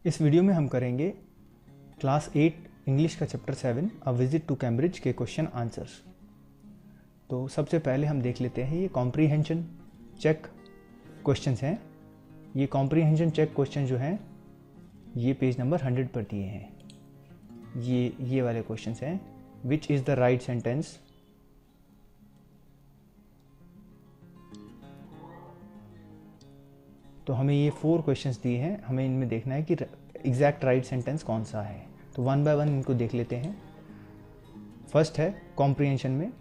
इस वीडियो में हम करेंगे क्लास 8 इंग्लिश का chapter 7 a visit to Cambridge के क्वेश्चन आंसर्स। तो सबसे पहले हम देख लेते हैं ये कॉम्प्रीहेंशन चेक क्वेश्चंस हैं। ये कॉम्प्रीहेंशन चेक क्वेश्चन जो हैं ये पेज नंबर 100 पर दिए हैं। ये वाले क्वेश्चंस हैं। विच इज़ द राइट सेंटेंस, तो हमें ये 4 क्वेश्चंस दिए हैं, हमें इनमें देखना है कि एग्जैक्ट राइट सेंटेंस कौन सा है। तो वन बाय वन इनको देख लेते हैं। फर्स्ट है कॉम्प्रीहेंशन में,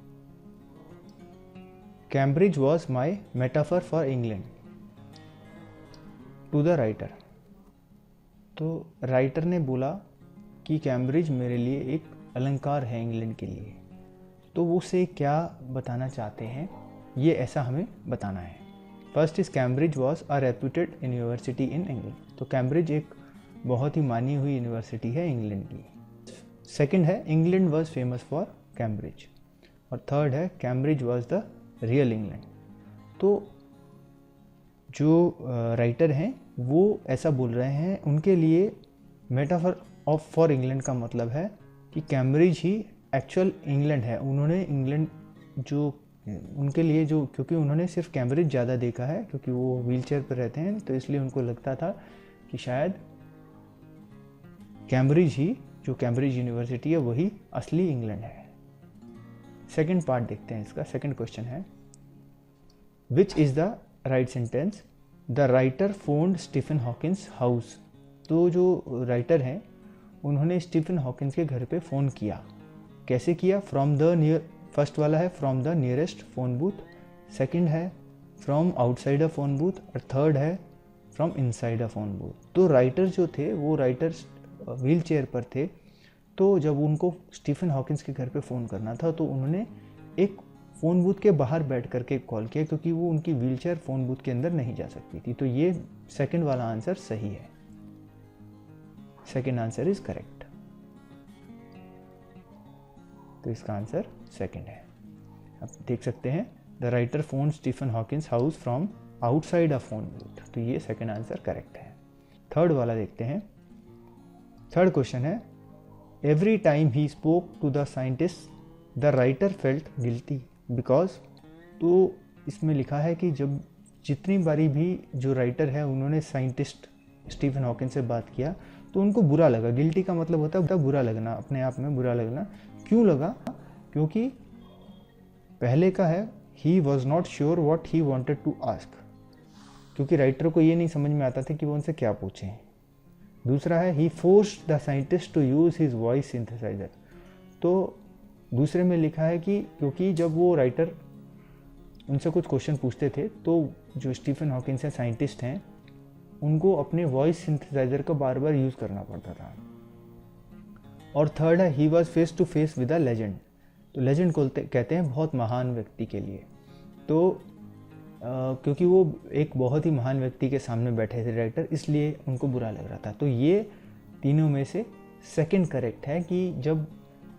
Cambridge was my metaphor for England to the writer. तो राइटर ने बोला कि कैम्ब्रिज मेरे लिए एक अलंकार है इंग्लैंड के लिए। तो वो से क्या बताना चाहते हैं ये ऐसा हमें बताना है। First is Cambridge was a reputed university in England. तो कैम्ब्रिज एक बहुत ही मानी हुई यूनिवर्सिटी है इंग्लैंड की। सेकंड है England was famous for Cambridge. और थर्ड है Cambridge was the real England. तो जो राइटर हैं वो ऐसा बोल रहे हैं, उनके लिए मेटाफर ऑफ फॉर इंग्लैंड का मतलब है कि कैम्ब्रिज ही एक्चुअल इंग्लैंड है। उन्होंने इंग्लैंड जो उनके लिए जो, क्योंकि उन्होंने सिर्फ कैम्ब्रिज ज़्यादा देखा है, क्योंकि वो व्हीलचेयर पर रहते हैं, तो इसलिए उनको लगता था कि शायद कैम्ब्रिज ही, जो कैम्ब्रिज यूनिवर्सिटी है, वही असली इंग्लैंड है। सेकंड पार्ट देखते हैं इसका। सेकंड क्वेश्चन है which is the right sentence, the writer phoned Stephen Hawking's house. तो जो राइटर हैं उन्होंने स्टीफन हॉकिंस के घर पे फ़ोन किया। कैसे किया? फ्रॉम द नियर, फर्स्ट वाला है from the nearest phone booth, second है from outside a phone booth, और थर्ड है from inside a phone booth. तो राइटर जो थे वो राइटर व्हील चेयर पर थे। तो जब उनको स्टीफन हॉकिंस के घर पे फ़ोन करना था तो उन्होंने एक फ़ोन बूथ के बाहर बैठ करके कॉल किया, क्योंकि वो उनकी व्हील चेयर फ़ोन बूथ के अंदर नहीं जा सकती थी। तो ये सेकंड वाला आंसर सही है। Second answer is correct. तो इसका आंसर सेकंड है। आप देख सकते हैं the writer phone Stephen Hawking's house from outside a phone booth. तो ये सेकंड आंसर करेक्ट है। थर्ड वाला देखते हैं। थर्ड क्वेश्चन है every time he spoke to the scientist the writer felt guilty because. तो इसमें लिखा है कि जब जितनी बारी भी जो राइटर है उन्होंने साइंटिस्ट स्टीफन हॉकिंस से बात किया तो उनको बुरा लगा। गिल्टी का मतलब होता है बुरा लगना, अपने आप में बुरा लगना। क्यों लगा? क्योंकि पहले का है he was not sure what he wanted to ask, क्योंकि राइटर को ये नहीं समझ में आता था कि वो उनसे क्या पूछें। दूसरा है he forced the scientist to use his voice synthesiser. तो दूसरे में लिखा है कि क्योंकि जब वो राइटर उनसे कुछ क्वेश्चन पूछते थे तो जो स्टीफन हॉकिंस हैं, साइंटिस्ट हैं, उनको अपने वॉइस सिंथेसाइजर का बार बार यूज़ करना पड़ता था। और थर्ड है he was face to face with a legend. तो लेजेंड को कहते हैं बहुत महान व्यक्ति के लिए। तो क्योंकि वो एक बहुत ही महान व्यक्ति के सामने बैठे थे राइटर, इसलिए उनको बुरा लग रहा था। तो ये तीनों में से सेकंड करेक्ट है कि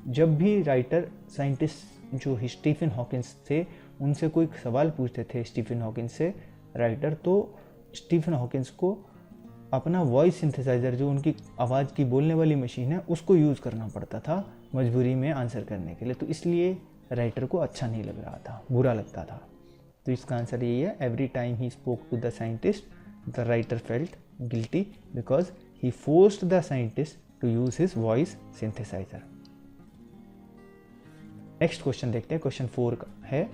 जब भी राइटर साइंटिस्ट जो स्टीफन हॉकिंस थे उनसे कोई सवाल पूछते थे स्टीफन हॉकिंस से राइटर, तो स्टीफन हॉकिंस को अपना वॉइस सिंथेसाइजर, जो उनकी आवाज़ की बोलने वाली मशीन है, उसको यूज़ करना पड़ता था मजबूरी में आंसर करने के लिए। तो इसलिए राइटर को अच्छा नहीं लग रहा था, बुरा लगता था। तो इसका आंसर यही है every time he spoke to the scientist the writer felt guilty because he forced the scientist to use his voice synthesiser. Next question देखते हैं। क्वेश्चन 4 का है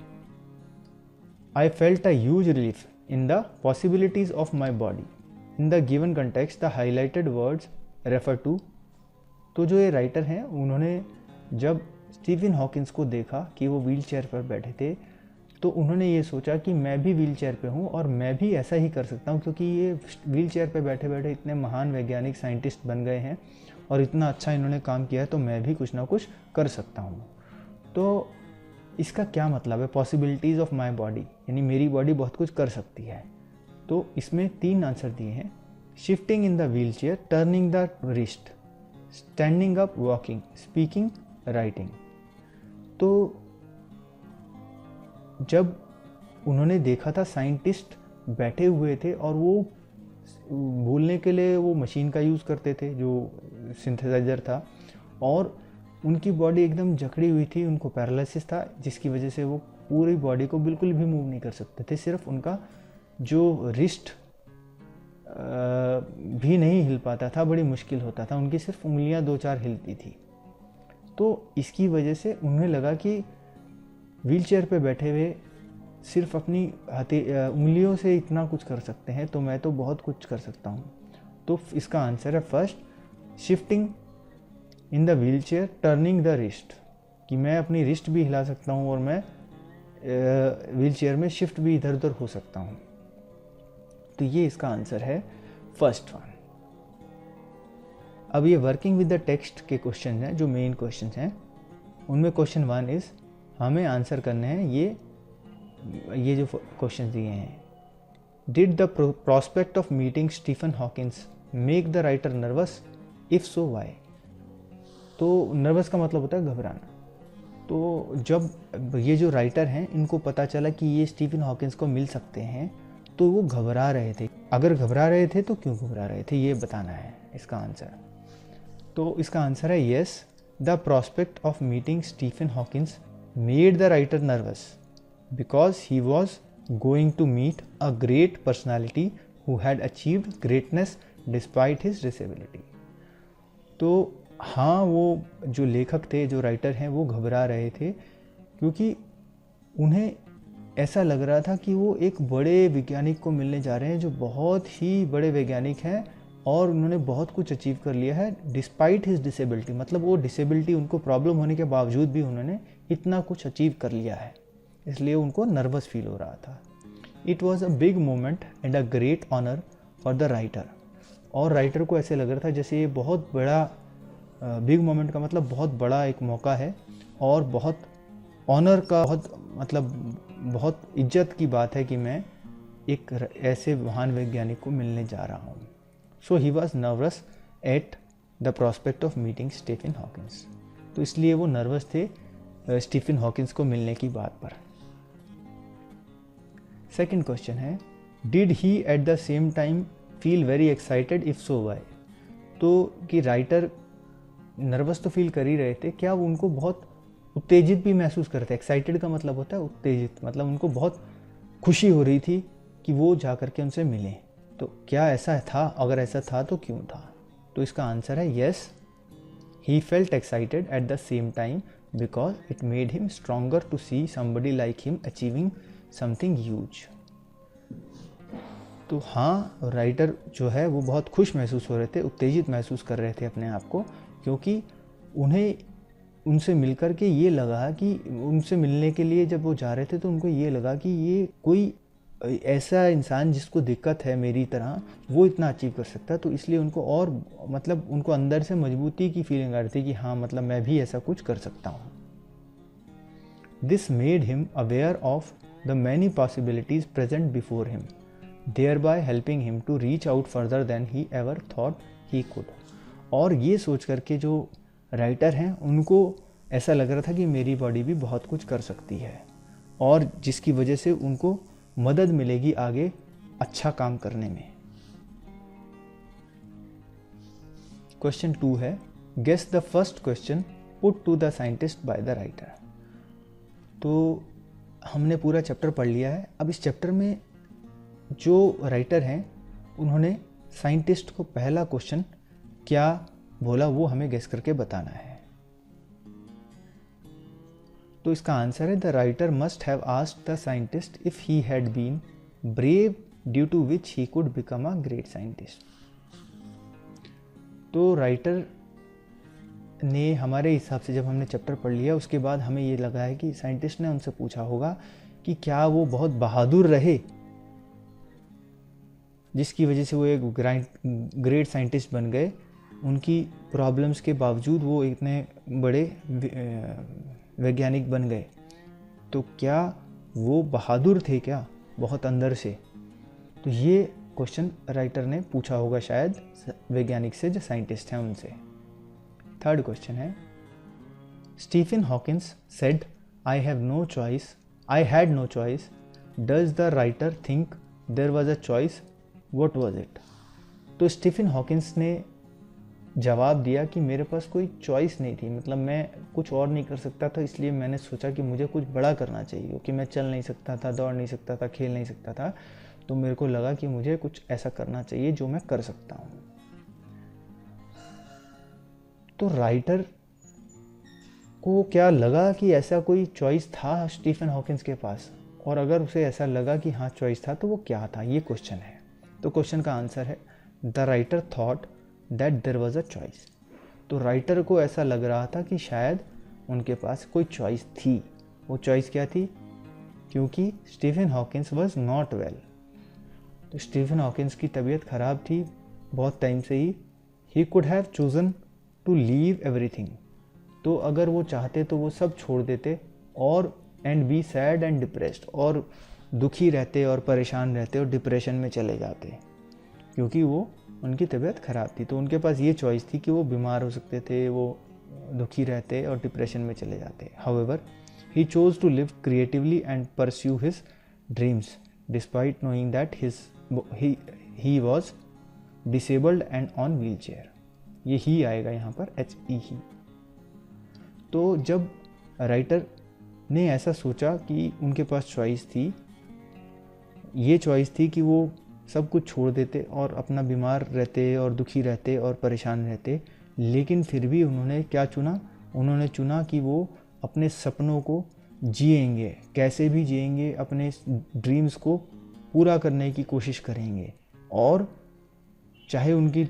I felt a huge relief in the possibilities of my body in the given context the highlighted words refer to। तो जो ये writer हैं उन्होंने जब स्टीफन हॉकिंस को देखा कि वो व्हील चेयर पर बैठे थे तो उन्होंने ये सोचा कि मैं भी व्हील चेयर पर हूँ और मैं भी ऐसा ही कर सकता हूँ, क्योंकि ये व्हील चेयर पर बैठे बैठे इतने महान वैज्ञानिक साइंटिस्ट बन गए हैं और इतना अच्छा इन्होंने काम किया है, तो मैं भी कुछ ना कुछ कर सकता हूँ। तो इसका क्या मतलब है? पॉसिबिलिटीज़ ऑफ माई बॉडी, यानी मेरी बॉडी बहुत कुछ कर सकती है। तो इसमें 3 आंसर दिए हैं। Shifting in the wheel chair, turning the wrist, standing up, walking, speaking, writing. तो जब उन्होंने देखा था साइंटिस्ट बैठे हुए थे और वो बोलने के लिए वो मशीन का यूज़ करते थे जो सिंथेसाइज़र था, और उनकी बॉडी एकदम जकड़ी हुई थी, उनको पैरालिसिस था, जिसकी वजह से वो पूरी बॉडी को बिल्कुल भी मूव नहीं कर सकते थे। सिर्फ उनका जो रिस्ट भी नहीं हिल पाता था, बड़ी मुश्किल होता था, उनकी सिर्फ उंगलियां 2-4 हिलती थी। तो इसकी वजह से उन्हें लगा कि व्हीलचेयर पे बैठे हुए सिर्फ अपनी उंगलियों से इतना कुछ कर सकते हैं, तो मैं तो बहुत कुछ कर सकता हूँ। तो इसका आंसर है first, shifting in the wheelchair, turning the wrist, कि मैं अपनी रिस्ट भी हिला सकता हूँ और मैं व्हीलचेयर में शिफ्ट भी इधर उधर हो सकता हूँ। तो ये इसका आंसर है फर्स्ट वन। अब ये वर्किंग विद द टेक्स्ट के क्वेश्चन हैं, जो मेन क्वेश्चन हैं, उनमें क्वेश्चन 1 इज हमें आंसर करने हैं ये जो क्वेश्चन दिए हैं। Did the prospect of meeting Stephen Hawkins make the writer nervous, if so why. तो नर्वस का मतलब होता है घबराना। तो जब ये जो राइटर हैं इनको पता चला कि ये स्टीफन हॉकिंस को मिल सकते हैं, तो वो घबरा रहे थे। अगर घबरा रहे थे तो क्यों घबरा रहे थे, ये बताना है इसका आंसर। तो इसका आंसर है yes, the prospect of meeting Stephen Hawkins made the writer nervous because he was going to meet a great personality who had achieved greatness despite his disability. तो हाँ, वो जो लेखक थे, जो राइटर हैं, वो घबरा रहे थे क्योंकि उन्हें ऐसा लग रहा था कि वो एक बड़े वैज्ञानिक को मिलने जा रहे हैं जो बहुत ही बड़े वैज्ञानिक हैं और उन्होंने बहुत कुछ अचीव कर लिया है डिस्पाइट हिज डिसेबिलिटी। मतलब वो डिसेबिलिटी, उनको प्रॉब्लम होने के बावजूद भी उन्होंने इतना कुछ अचीव कर लिया है, इसलिए उनको नर्वस फील हो रहा था। It was a big moment and a great honour for the writer. और राइटर को ऐसे लग रहा था जैसे ये बहुत बड़ा, बिग मोमेंट का मतलब बहुत बड़ा एक मौका है और बहुत ऑनर का, बहुत इज्जत की बात है कि मैं एक ऐसे महान वैज्ञानिक को मिलने जा रहा हूँ। So he was nervous at the prospect of meeting Stephen Hawkins. तो इसलिए वो नर्वस थे स्टीफन हॉकिंस को मिलने की बात पर। सेकंड क्वेश्चन है, did he at the same time feel very excited, if so why. तो कि राइटर नर्वस तो फील कर ही रहे थे, क्या वो उनको बहुत उत्तेजित भी महसूस करते। एक्साइटेड का मतलब होता है उत्तेजित, मतलब उनको बहुत खुशी हो रही थी कि वो जा करके उनसे मिलें। तो क्या ऐसा था, अगर ऐसा था तो क्यों था। तो इसका आंसर है yes, he felt excited at the same time because it made him stronger to see somebody like him achieving something huge. तो हाँ, राइटर जो है वो बहुत खुश महसूस हो रहे थे, उत्तेजित महसूस कर रहे थे अपने आप को, क्योंकि उन्हें उनसे मिलकर के ये लगा कि उनसे मिलने के लिए जब वो जा रहे थे तो उनको ये लगा कि ये कोई ऐसा इंसान जिसको दिक्कत है मेरी तरह, वो इतना अचीव कर सकता है। तो इसलिए उनको और मतलब उनको अंदर से मजबूती की फीलिंग आ रही थी कि हाँ, मतलब मैं भी ऐसा कुछ कर सकता हूँ। This made him aware of the many possibilities present before him, thereby helping him to reach out further than he ever thought he could. और ये सोच करके जो राइटर हैं उनको ऐसा लग रहा था कि मेरी बॉडी भी बहुत कुछ कर सकती है, और जिसकी वजह से उनको मदद मिलेगी आगे अच्छा काम करने में। क्वेश्चन 2 है, guess the first question put to the scientist by the writer. तो हमने पूरा चैप्टर पढ़ लिया है। अब इस चैप्टर में जो राइटर हैं उन्होंने साइंटिस्ट को पहला क्वेश्चन क्या बोला वो हमें गेस करके बताना है। तो इसका आंसर है, the writer must have asked the scientist if he had been brave due to which he could become a great scientist. तो राइटर ने हमारे हिसाब से, जब हमने चैप्टर पढ़ लिया उसके बाद हमें ये लगा है कि साइंटिस्ट ने उनसे पूछा होगा कि क्या वो बहुत बहादुर रहे जिसकी वजह से वो एक ग्रेट साइंटिस्ट बन गए। उनकी प्रॉब्लम्स के बावजूद वो इतने बड़े वैज्ञानिक बन गए। तो क्या वो बहादुर थे क्या बहुत अंदर से। तो ये क्वेश्चन राइटर ने पूछा होगा शायद वैज्ञानिक से, जो साइंटिस्ट हैं उनसे। थर्ड क्वेश्चन है, Stephen Hawkins said I had no choice, does the writer think there was a choice, what was it. तो स्टीफन हॉकिंस ने जवाब दिया कि मेरे पास कोई चॉइस नहीं थी, मतलब मैं कुछ और नहीं कर सकता था, इसलिए मैंने सोचा कि मुझे कुछ बड़ा करना चाहिए, क्योंकि मैं चल नहीं सकता था, दौड़ नहीं सकता था, खेल नहीं सकता था, तो मेरे को लगा कि मुझे कुछ ऐसा करना चाहिए जो मैं कर सकता हूँ। तो राइटर को क्या लगा कि ऐसा कोई चॉइस था स्टीफन हॉकिंस के पास, और अगर उसे ऐसा लगा कि हाँ चॉइस था तो वो क्या था, ये क्वेश्चन है। तो क्वेश्चन का आंसर है the writer thought that there was a choice. तो राइटर को ऐसा लग रहा था कि शायद उनके पास कोई चॉइस थी। वो चॉइस क्या थी? क्योंकि Stephen Hawkins was not well. तो स्टीफन हॉकिंस की तबीयत ख़राब थी बहुत टाइम से he could have chosen to leave everything. तो अगर वो चाहते तो वो सब छोड़ देते और and be sad and depressed, और दुखी रहते और परेशान रहते और डिप्रेशन में चले जाते, क्योंकि वो उनकी तबीयत ख़राब थी। तो उनके पास ये चॉइस थी कि वो बीमार हो सकते थे, वो दुखी रहते और डिप्रेशन में चले जाते। However he chose to live creatively and pursue his dreams despite knowing that he was disabled and on wheelchair. ये ही आएगा यहाँ पर, HE ही। तो जब राइटर ने ऐसा सोचा कि उनके पास चॉइस थी, ये चॉइस थी कि वो सब कुछ छोड़ देते और अपना बीमार रहते और दुखी रहते और परेशान रहते, लेकिन फिर भी उन्होंने क्या चुना? उन्होंने चुना कि वो अपने सपनों को जिएंगे, कैसे भी जिएंगे, अपने ड्रीम्स को पूरा करने की कोशिश करेंगे, और चाहे उनकी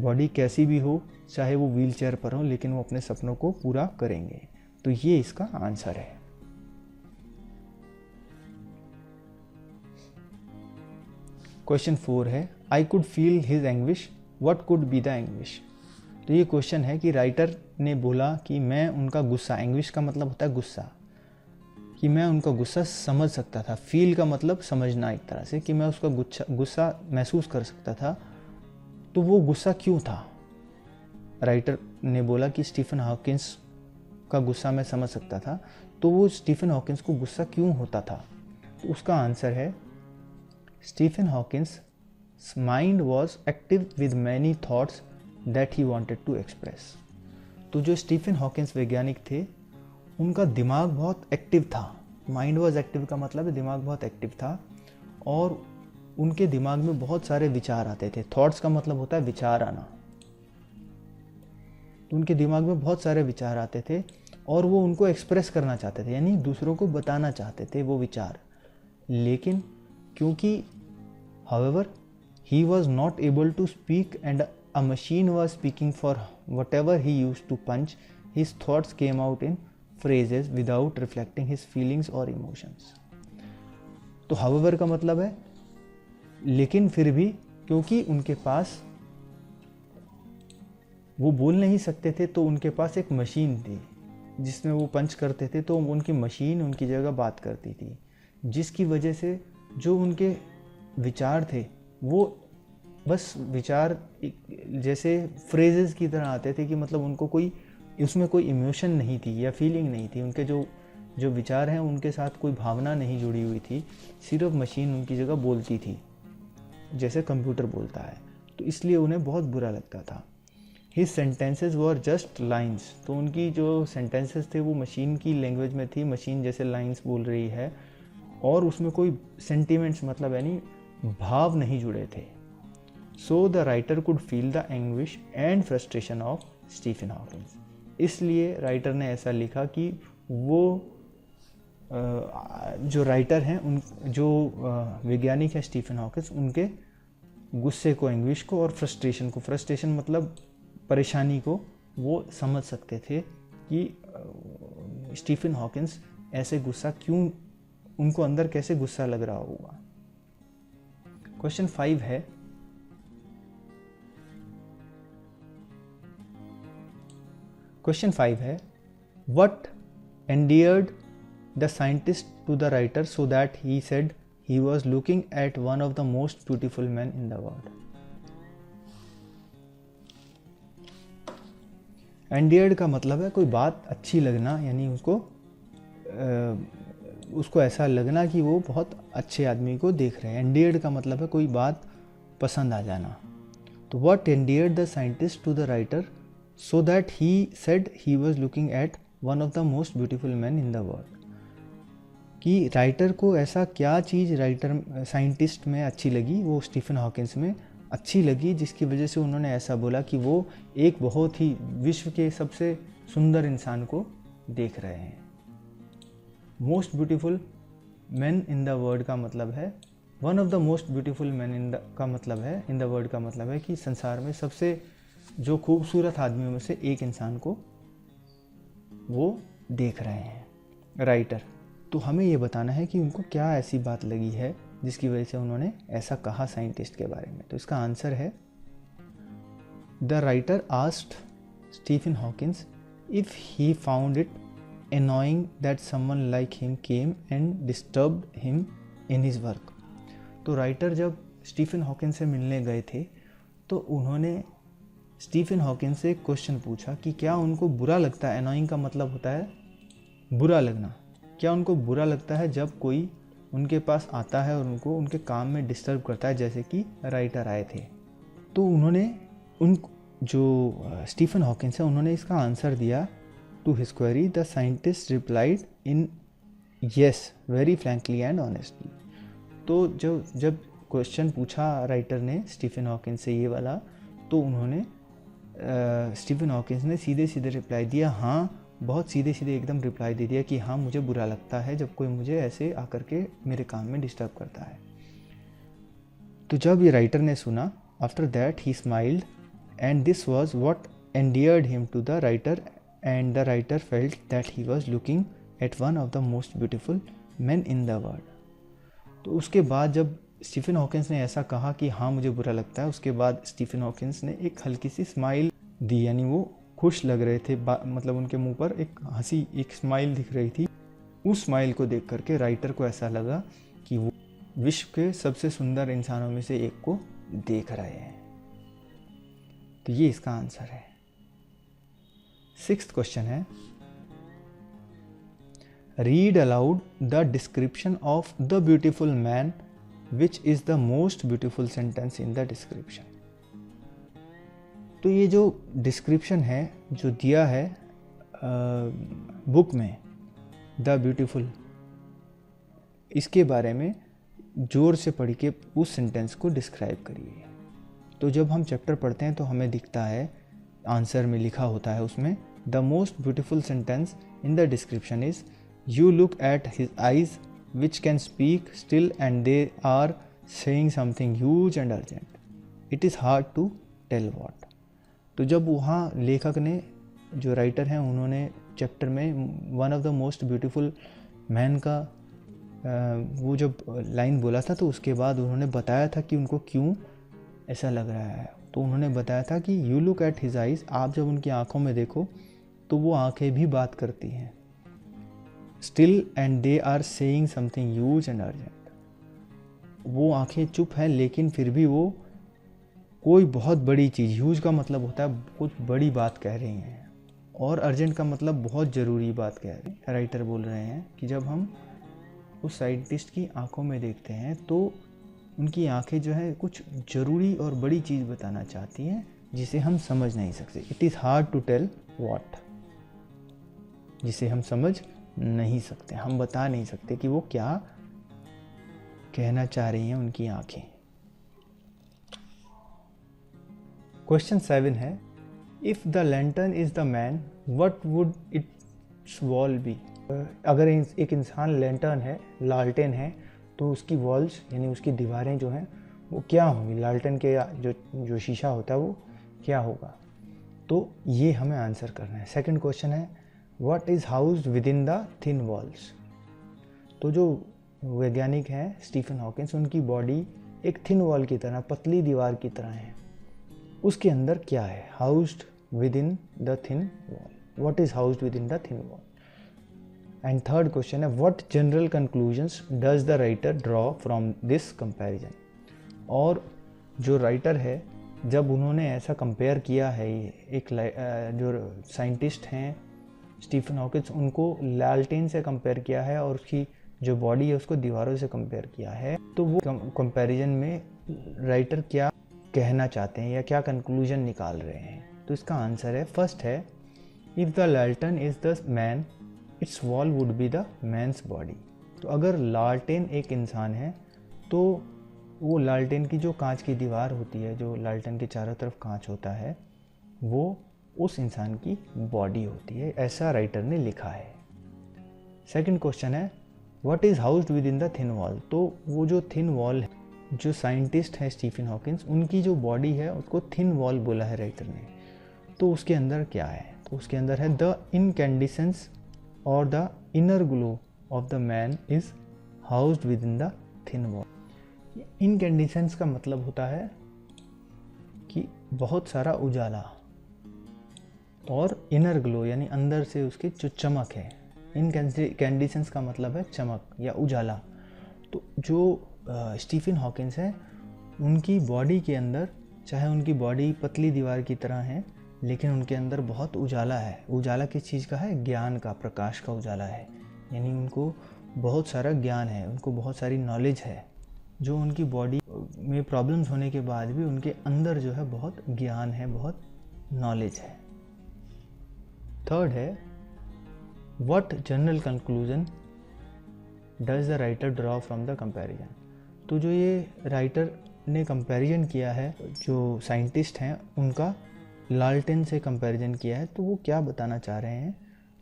बॉडी कैसी भी हो, चाहे वो व्हील चेयर पर हो, लेकिन वो अपने सपनों को पूरा करेंगे। तो ये इसका आंसर है। क्वेश्चन 4 है I could feel his anguish, what could be the anguish. तो ये क्वेश्चन है कि राइटर ने बोला कि मैं उनका गुस्सा, एंग्विश का मतलब होता है गुस्सा, कि मैं उनका गुस्सा समझ सकता था। फील का मतलब समझना एक तरह से, कि मैं उसका गुस्सा महसूस कर सकता था। तो वो गुस्सा क्यों था? राइटर ने बोला कि स्टीफन हॉकिंस का गुस्सा मैं समझ सकता था, तो वो स्टीफन हॉकिंस को गुस्सा क्यों होता था? तो उसका आंसर है Stephen Hawking's mind was active with many thoughts that he wanted to express. तो जो स्टीफन हॉकिंस वैज्ञानिक थे, उनका दिमाग बहुत एक्टिव था। माइंड वॉज एक्टिव का मतलब है दिमाग बहुत एक्टिव था, और उनके दिमाग में बहुत सारे विचार आते थे। थॉट्स का मतलब होता है विचार आना। तो उनके दिमाग में बहुत सारे विचार आते थे और वो उनको एक्सप्रेस करना चाहते थे, यानी दूसरों को बताना चाहते थे वो विचार। लेकिन क्योंकि however he was not able to speak and a machine was speaking for whatever he used to punch, his thoughts came out in phrases without reflecting his feelings or emotions. तो however का मतलब है लेकिन फिर भी, क्योंकि उनके पास वो बोल नहीं सकते थे, तो उनके पास एक मशीन थी जिसमें वो पंच करते थे, तो उनकी मशीन उनकी जगह बात करती थी, जिसकी वजह से जो उनके विचार थे वो बस विचार जैसे फ्रेजेस की तरह आते थे, कि मतलब उनको कोई उसमें कोई इमोशन नहीं थी या फीलिंग नहीं थी। उनके जो विचार हैं उनके साथ कोई भावना नहीं जुड़ी हुई थी, सिर्फ मशीन उनकी जगह बोलती थी जैसे कंप्यूटर बोलता है। तो इसलिए उन्हें बहुत बुरा लगता था। His sentences were just lines. तो उनकी जो सेंटेंसेस थे वो मशीन की लैंग्वेज में थी, मशीन जैसे लाइन्स बोल रही है, और उसमें कोई सेंटिमेंट्स मतलब यानी भाव नहीं जुड़े थे। So the writer could feel the anguish and frustration of Stephen Hawkins. इसलिए राइटर ने ऐसा लिखा कि वो जो राइटर हैं उन जो वैज्ञानिक है स्टीफन हॉकिंस, उनके गुस्से को, एंग्विश को और फ्रस्ट्रेशन मतलब परेशानी को वो समझ सकते थे कि स्टीफन हॉकिंस ऐसे गुस्सा क्यों, उनको अंदर कैसे गुस्सा लग रहा होगा। क्वेश्चन 5 है what endeared the scientist to the writer so that he said he was looking at one of the most beautiful man in the world. Endeared का मतलब है कोई बात अच्छी लगना, यानी उसको ऐसा लगना कि वो बहुत अच्छे आदमी को देख रहे हैं। एंडियर्ड का मतलब है कोई बात पसंद आ जाना। तो what endeared the scientist to the writer so that he said he was looking at one of the most beautiful men in the world? कि राइटर को ऐसा क्या चीज़ साइंटिस्ट में अच्छी लगी, वो स्टीफन हॉकिंस में अच्छी लगी, जिसकी वजह से उन्होंने ऐसा बोला कि वो एक बहुत ही विश्व के सबसे सुंदर इंसान को देख रहे हैं। Most beautiful man in the world का मतलब है, one of the most beautiful man in the का मतलब है, इन द वर्ल्ड का मतलब है कि संसार में सबसे जो खूबसूरत आदमियों में से एक इंसान को वो देख रहे हैं राइटर। तो हमें ये बताना है कि उनको क्या ऐसी बात लगी है जिसकी वजह से उन्होंने ऐसा कहा साइंटिस्ट के बारे में। तो इसका आंसर है, the writer asked Stephen Hawkins if he found it annoying that someone like him came and disturbed him in his work। तो राइटर जब स्टीफन हॉकिंस से मिलने गए थे तो उन्होंने स्टीफन हॉकिंस से एक क्वेश्चन पूछा कि क्या उनको बुरा लगता है, annoying का मतलब होता है बुरा लगना, क्या उनको बुरा लगता है जब कोई उनके पास आता है और उनको उनके काम में डिस्टर्ब करता है, जैसे कि राइटर आए थे। तो उन्होंने जो स्टीफन हॉकिंस है उन्होंने इसका आंसर दिया to his query। the scientist replied in yes very frankly and honestly। तो जब क्वेश्चन पूछा राइटर ने स्टीफन हॉकिंस से ये वाला, तो उन्होंने स्टीफन हॉकिंस ने सीधे सीधे रिप्लाई दिया, हाँ, बहुत सीधे सीधे एकदम रिप्लाई दे दिया कि हाँ, मुझे बुरा लगता है जब कोई मुझे ऐसे आकर के मेरे काम में डिस्टर्ब करता है। तो जब ये राइटर ने सुना, after that he smiled and this was what endeared him to the writer and the writer felt that he was looking at one of the most beautiful men in the world। तो उसके बाद जब Stephen Hawkins ने ऐसा कहा कि हाँ मुझे बुरा लगता है, उसके बाद स्टीफन हॉकिंस ने एक हल्की सी स्माइल दी, यानी वो खुश लग रहे थे, मतलब उनके मुंह पर एक हंसी, एक स्माइल दिख रही थी। उस स्माइल को देख करके राइटर को ऐसा लगा कि वो विश्व के सबसे सुंदर इंसानों में से एक को देख रहे हैं। तो ये इसका आंसर है। 6th क्वेश्चन है, read aloud the description of the beautiful man which is the most beautiful sentence in the description. तो ये जो डिस्क्रिप्शन है जो दिया है बुक में, द ब्यूटीफुल, इसके बारे में जोर से पढ़ के उस सेंटेंस को डिस्क्राइब करिए। तो जब हम चैप्टर पढ़ते हैं तो हमें दिखता है, आंसर में लिखा होता है उसमें, the most beautiful sentence in the description is you look at his eyes which can speak still and they are saying something huge and urgent, it is hard to tell what. तो जब वहाँ लेखक ने, जो writer हैं, उन्होंने chapter में one of the most beautiful man का वो जब लाइन बोला था, तो उसके बाद उन्होंने बताया था कि उनको क्यों ऐसा लग रहा है। तो उन्होंने बताया था कि you look at his eyes, आप जब उनकी आंखों में देखो तो वो आंखें भी बात करती हैं, still and they are saying something huge and urgent, वो आंखें चुप हैं लेकिन फिर भी वो कोई बहुत बड़ी चीज़, ह्यूज का मतलब होता है कुछ बड़ी बात कह रही हैं, और अर्जेंट का मतलब बहुत ज़रूरी बात कह रही हैं। राइटर बोल रहे हैं कि जब हम उस साइंटिस्ट की आंखों में देखते हैं तो उनकी आंखें जो है कुछ ज़रूरी और बड़ी चीज़ बताना चाहती हैं जिसे हम समझ नहीं सकते। It is hard to tell what, जिसे हम समझ नहीं सकते, हम बता नहीं सकते कि वो क्या कहना चाह रही हैं उनकी आंखें। क्वेश्चन 7 है, if the lantern is the man what would its wall be. अगर एक इंसान लैंटर्न है, लालटेन है, तो उसकी वॉल्स यानी उसकी दीवारें जो हैं वो क्या होंगी, लालटेन के जो शीशा होता है वो क्या होगा। तो ये हमें आंसर करना है। सेकंड क्वेश्चन है, what is housed within the thin walls. तो जो वैज्ञानिक हैं स्टीफन हॉकिंस, उनकी बॉडी एक थिन वॉल की तरह, पतली दीवार की तरह है, उसके अंदर क्या है, housed within the thin wall, what is housed within the thin wall. And third question है, what general conclusions does the writer draw from this comparison. और जो राइटर है, जब उन्होंने ऐसा कंपेयर किया है, एक जो साइंटिस्ट हैं स्टीफन हॉकिंस, उनको लालटेन से कंपेयर किया है और उसकी जो बॉडी है उसको दीवारों से कंपेयर किया है, तो वो कंपैरिजन में राइटर क्या कहना चाहते हैं या क्या कंक्लूजन निकाल रहे हैं। तो इसका आंसर है, फर्स्ट है, इफ़ द लालटेन is the man its wall would be the man's body. तो अगर लालटेन एक इंसान है तो वो लालटेन की जो कांच की दीवार होती है, जो लालटेन के चारों तरफ कांच होता है, वो उस इंसान की बॉडी होती है, ऐसा राइटर ने लिखा है। सेकंड क्वेश्चन है, what is housed within the thin wall. तो वो जो थिन वॉल है, जो साइंटिस्ट है स्टीफन हॉकिंस, उनकी जो बॉडी है उसको थिन वॉल बोला है राइटर ने। तो उसके अंदर क्या है? तो उसके अंदर है, द इनकैंडिसेंस और the inner glow of the man is housed within the thin wall. Incandescence का मतलब होता है कि बहुत सारा उजाला, और इनर ग्लो यानी अंदर से उसकी जो चमक है। इनकैंडिसेंस का मतलब है चमक या उजाला। तो जो स्टीफन हॉकिंस है, उनकी बॉडी के अंदर, चाहे उनकी बॉडी पतली दीवार की तरह है, लेकिन उनके अंदर बहुत उजाला है। उजाला किस चीज़ का है? ज्ञान का, प्रकाश का उजाला है। यानी उनको बहुत सारा ज्ञान है, उनको बहुत सारी नॉलेज है, जो उनकी बॉडी में प्रॉब्लम्स होने के बाद भी उनके अंदर जो है बहुत ज्ञान है, बहुत नॉलेज है। थर्ड है, what general conclusion does the writer draw from the comparison. तो जो ये राइटर ने कंपैरिजन किया है, जो साइंटिस्ट हैं उनका लालटेन से कंपैरिजन किया है, तो वो क्या बताना चाह रहे हैं?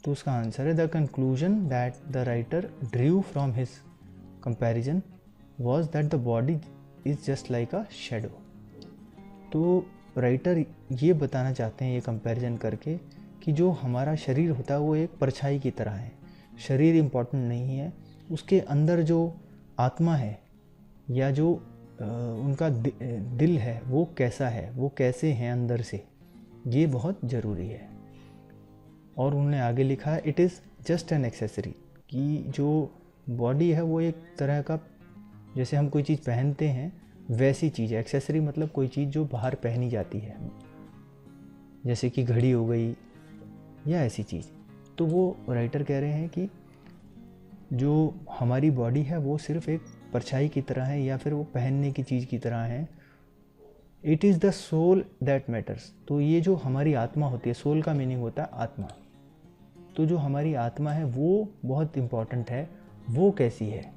तो उसका आंसर है, the conclusion that the writer Drew from his comparison was that the body is just like a shadow. तो राइटर ये बताना चाहते हैं ये कंपैरिजन करके कि जो हमारा शरीर होता है वो एक परछाई की तरह है। शरीर इम्पॉर्टेंट नहीं है, उसके अंदर जो आत्मा है या जो उनका दिल है वो कैसा है, वो कैसे हैं अंदर से, ये बहुत ज़रूरी है। और उन्होंने आगे लिखा है, it is just an accessory, कि जो बॉडी है वो एक तरह का, जैसे हम कोई चीज़ पहनते हैं वैसी चीज़ है। एक्सेसरी मतलब कोई चीज़ जो बाहर पहनी जाती है, जैसे कि घड़ी हो गई या ऐसी चीज़। तो वो राइटर कह रहे हैं कि जो हमारी बॉडी है वो सिर्फ एक परछाई की तरह है, या फिर वो पहनने की चीज़ की तरह है। It is the soul that matters. तो ये जो हमारी आत्मा होती है, सोल का मीनिंग होता है आत्मा। तो जो हमारी आत्मा है वो बहुत इम्पॉर्टेंट है। वो कैसी है?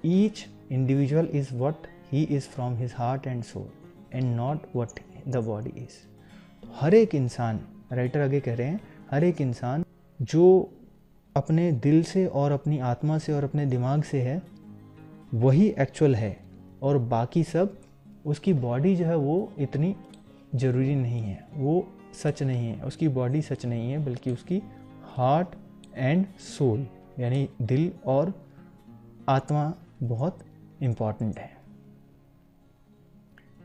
Each individual is what he is from his heart and soul and not what the body is. हर एक इंसान, राइटर आगे कह रहे हैं, हर एक इंसान जो अपने दिल से और अपनी आत्मा से और अपने दिमाग से है वही एक्चुअल है, और बाकी सब, उसकी बॉडी जो है वो इतनी ज़रूरी नहीं है, वो सच नहीं है, उसकी बॉडी सच नहीं है, बल्कि उसकी हार्ट एंड सोल यानी दिल और आत्मा बहुत इम्पॉर्टेंट है।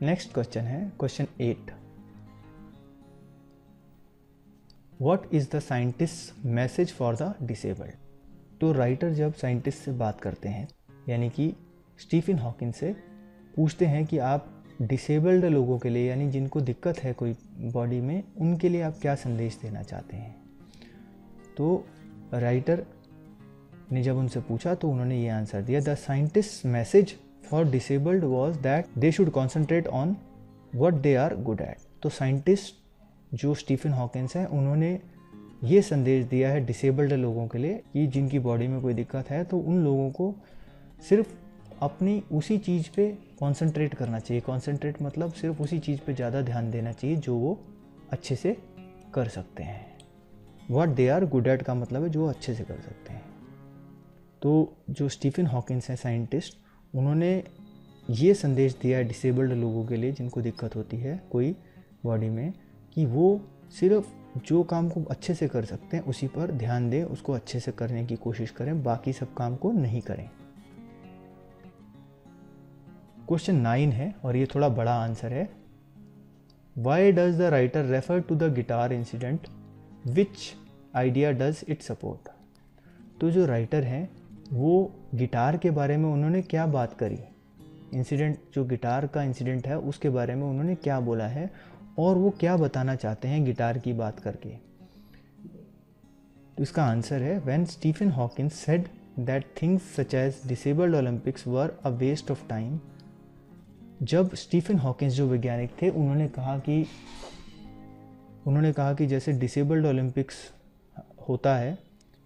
नेक्स्ट क्वेश्चन है question 8, what is the scientist message for the disabled. तो राइटर जब साइंटिस्ट से बात करते हैं, यानी कि स्टीफन हॉकिंस से पूछते हैं कि आप डिसेबल्ड लोगों के लिए, यानी जिनको दिक्कत है कोई बॉडी में, उनके लिए आप क्या संदेश देना चाहते हैं। तो राइटर ने जब उनसे पूछा तो उन्होंने ये आंसर दिया, the scientist message for disabled was that they should concentrate on what they are good at. तो साइंटिस्ट जो स्टीफन हॉकिंस हैं, उन्होंने ये संदेश दिया है डिसेबल्ड लोगों के लिए कि जिनकी बॉडी में कोई दिक्कत है, तो उन लोगों को सिर्फ अपनी उसी चीज़ पे कंसंट्रेट करना चाहिए। कंसंट्रेट मतलब सिर्फ उसी चीज़ पे ज़्यादा ध्यान देना चाहिए जो वो अच्छे से कर सकते हैं। What they are good at का मतलब है जो अच्छे से कर सकते हैं। तो जो स्टीफन हॉकिंस हैं साइंटिस्ट, उन्होंने ये संदेश दिया है डिसेबल्ड लोगों के लिए जिनको दिक्कत होती है कोई बॉडी में, कि वो सिर्फ जो काम को अच्छे से कर सकते हैं उसी पर ध्यान दें, उसको अच्छे से करने की कोशिश करें, बाकी सब काम को नहीं करें। क्वेश्चन 9 है और ये थोड़ा बड़ा आंसर है, why does the writer refer to the guitar incident, which idea does it support. तो जो राइटर हैं वो गिटार के बारे में उन्होंने क्या बात करी, इंसिडेंट जो गिटार का इंसिडेंट है उसके बारे में उन्होंने क्या बोला है, और वो क्या बताना चाहते हैं गिटार की बात करके। तो इसका आंसर है, when Stephen Hawkins said that things such as disabled Olympics were a waste of time, जब स्टीफन हॉकिंस जो वैज्ञानिक थे उन्होंने कहा कि जैसे डिसेबल्ड ओलंपिक्स होता है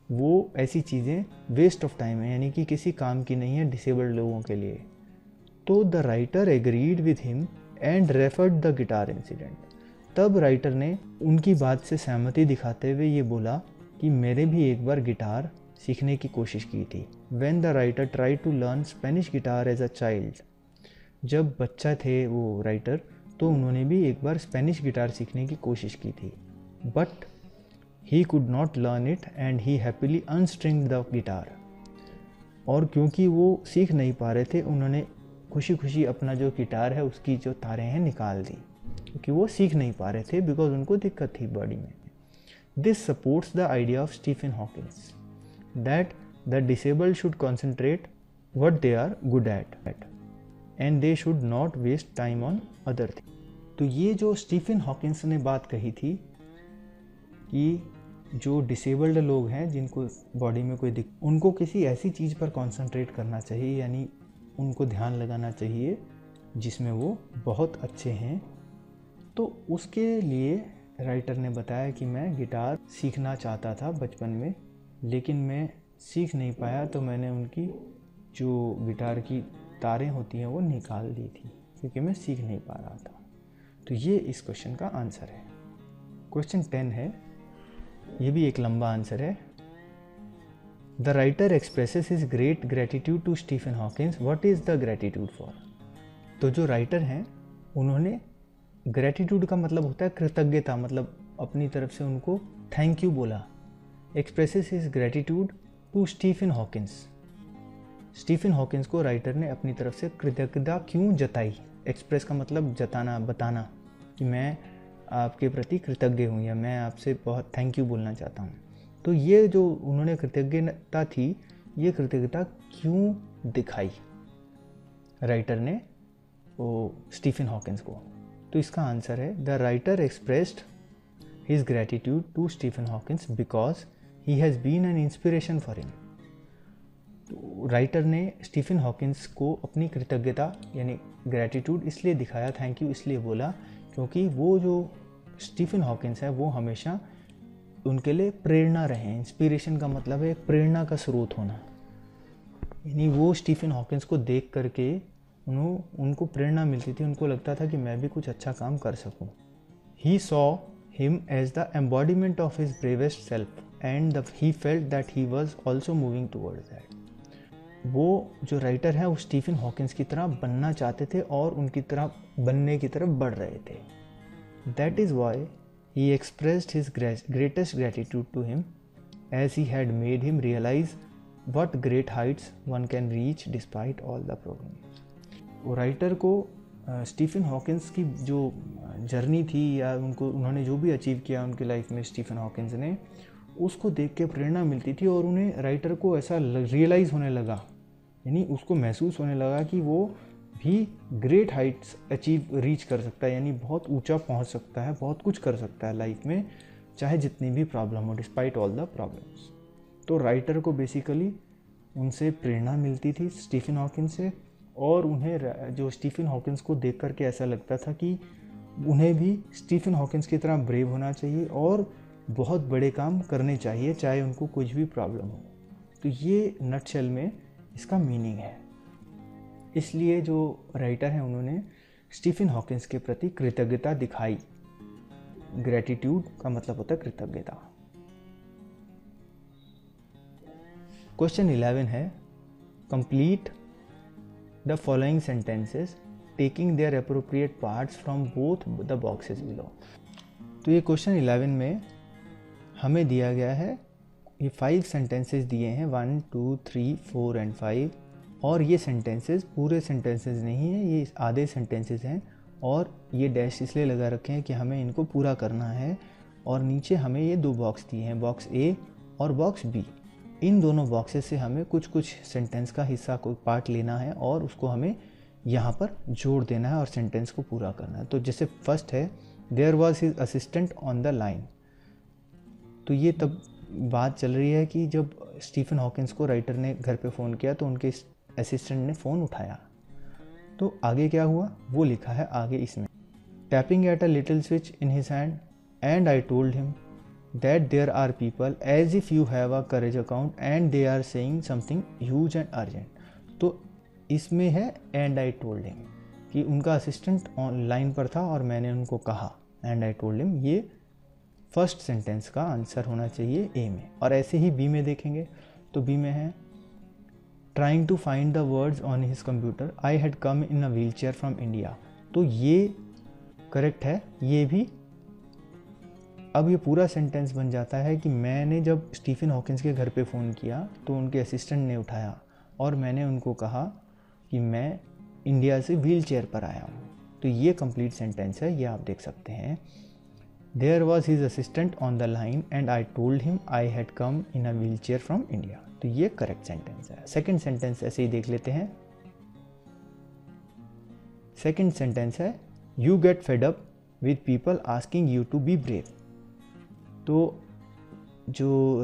वो ऐसी चीज़ें वेस्ट ऑफ टाइम है, यानी कि किसी काम की नहीं है डिसेबल्ड लोगों के लिए। तो the writer agreed with him and referred the guitar incident. तब राइटर ने उनकी बात से सहमति दिखाते हुए ये बोला कि मैंने भी एक बार गिटार सीखने की कोशिश की थी। When the writer try to learn Spanish guitar as a child, जब बच्चा थे वो राइटर तो उन्होंने भी एक बार स्पेनिश गिटार सीखने की कोशिश की थी, but he could not learn it and he happily unstringed the guitar. और क्योंकि वो सीख नहीं पा रहे थे उन्होंने खुशी खुशी अपना जो गिटार है उसकी जो तारें हैं निकाल दी, क्योंकि वो सीख नहीं पा रहे थे बिकॉज उनको दिक्कत थी बॉडी में। This supports the idea of Stephen Hawkins that the disabled should concentrate what they are good at and they should not waste time on other thing. तो ये जो स्टीफन हॉकिंस ने बात कही थी कि जो डिसेबल्ड लोग हैं जिनको बॉडी में कोई उनको किसी ऐसी चीज़ पर कॉन्सेंट्रेट करना चाहिए, यानी उनको ध्यान लगाना चाहिए जिसमें वो बहुत अच्छे हैं। तो उसके लिए राइटर ने बताया कि मैं गिटार सीखना चाहता था बचपन में, लेकिन मैं सीख नहीं पाया, तो मैंने उनकी जो गिटार की तारें होती हैं वो निकाल दी थी क्योंकि मैं सीख नहीं पा रहा था। तो ये इस क्वेश्चन का आंसर है। क्वेश्चन 10 है, ये भी एक लंबा आंसर है। The writer expresses his great gratitude to Stephen Hawkins, what is the gratitude for. तो जो राइटर हैं उन्होंने ग्रेटिट्यूड का मतलब होता है कृतज्ञता, मतलब अपनी तरफ से उनको थैंक यू बोला। Expresses his gratitude to Stephen Hawkins, Stephen Hawkins को राइटर ने अपनी तरफ से कृतज्ञता क्यों जताई। एक्सप्रेस का मतलब जताना, बताना कि मैं आपके प्रति कृतज्ञ हूँ या मैं आपसे बहुत थैंक यू बोलना चाहता हूँ। तो ये जो उन्होंने कृतज्ञता थी, ये कृतज्ञता क्यों दिखाई राइटर ने वो स्टीफन हॉकिंस को। तो इसका आंसर है the writer expressed his gratitude to Stephen Hawkins because he has been an inspiration for him. तो राइटर ने स्टीफन हॉकिंस को अपनी कृतज्ञता यानी ग्रेटिट्यूड इसलिए दिखाया, थैंक यू इसलिए बोला, क्योंकि वो जो स्टीफन हॉकिंस है वो हमेशा उनके लिए प्रेरणा रहे। इंस्पिरेशन का मतलब है प्रेरणा का स्रोत होना, यानी वो स्टीफन हॉकिंस को देख करके उनको प्रेरणा मिलती थी, उनको लगता था कि मैं भी कुछ अच्छा काम कर सकूं। He saw him as the embodiment of his bravest self and he felt that he was also moving towards that. वो जो राइटर है वो स्टीफन हॉकिंस की तरह बनना चाहते थे और उनकी तरह बनने की तरफ बढ़ रहे थे। That is why he expressed his greatest gratitude to him as he had made him realise what great heights one can reach despite all the problem. वो राइटर को स्टीफन हॉकिंस की जो जर्नी थी या उन्होंने जो भी अचीव किया उनकी लाइफ में स्टीफन हॉकिंस ने, उसको देख के प्रेरणा मिलती थी और उन्हें राइटर को ऐसा रियलाइज़ होने लगा, यानी उसको महसूस होने लगा कि वो भी ग्रेट हाइट्स रीच कर सकता है, यानी बहुत ऊंचा पहुंच सकता है, बहुत कुछ कर सकता है लाइफ में, चाहे जितनी भी प्रॉब्लम हो, डिस्पाइट ऑल द प्रॉब्लम्स। तो राइटर को बेसिकली उनसे प्रेरणा मिलती थी स्टीफन हॉकिंस से, और उन्हें जो स्टीफन हॉकिंस को देख करके ऐसा लगता था कि उन्हें भी स्टीफन हॉकिंस की तरह ब्रेव होना चाहिए और बहुत बड़े काम करने चाहिए, चाहे उनको कुछ भी प्रॉब्लम हो। तो ये नटशेल में इसका मीनिंग है। इसलिए जो राइटर हैं उन्होंने स्टीफन हॉकिंस के प्रति कृतज्ञता दिखाई। ग्रेटिट्यूड का मतलब होता है कृतज्ञता। क्वेश्चन 11 है, complete the following sentences taking their appropriate parts from both the boxes below. तो ये क्वेश्चन 11 में हमें दिया गया है, ये 5 सेंटेंसेस दिए हैं, 1, 2, 3, 4 एंड 5, और ये सेंटेंसेस पूरे सेंटेंसेस नहीं हैं, ये आधे सेंटेंसेस हैं, और ये डैश इसलिए लगा रखे हैं कि हमें इनको पूरा करना है। और नीचे हमें ये 2 बॉक्स दिए हैं, बॉक्स ए और बॉक्स बी। इन दोनों बॉक्सेस से हमें कुछ कुछ सेंटेंस का हिस्सा, कोई पार्ट लेना है और उसको हमें यहाँ पर जोड़ देना है और सेंटेंस को पूरा करना है। तो जैसे फर्स्ट है, there was his assistant on the line. तो ये तब बात चल रही है कि जब स्टीफन हॉकिंस को राइटर ने घर पे फ़ोन किया तो उनके असिस्टेंट ने फ़ोन उठाया। तो आगे क्या हुआ वो लिखा है आगे इसमें, tapping at a little switch in his hand and I told him that there are people as if you have a courage account and they are saying something huge and urgent. तो इसमें है and I told him कि उनका assistant online पर था और मैंने उनको कहा, एंड आई टोल्ड हिम, ये फर्स्ट सेंटेंस का आंसर होना चाहिए ए में। और ऐसे ही बी में देखेंगे तो बी में है trying to find the words on his computer I had come in a wheel chair from India. तो ये करेक्ट है, ये भी। अब ये पूरा सेंटेंस बन जाता है कि मैंने जब स्टीफन हॉकिंस के घर पे फ़ोन किया तो उनके असिस्टेंट ने उठाया और मैंने उनको कहा कि मैं इंडिया से व्हील चेयर पर आया हूँ। तो ये कंप्लीट सेंटेंस है, ये आप देख सकते हैं। There was his assistant on the line and I told him I had come in a wheel chair from India. तो ये करेक्ट सेंटेंस है। सेकेंड सेंटेंस ऐसे ही देख लेते हैं। सेकेंड सेंटेंस है you get fed up with people asking you to be brave. तो जो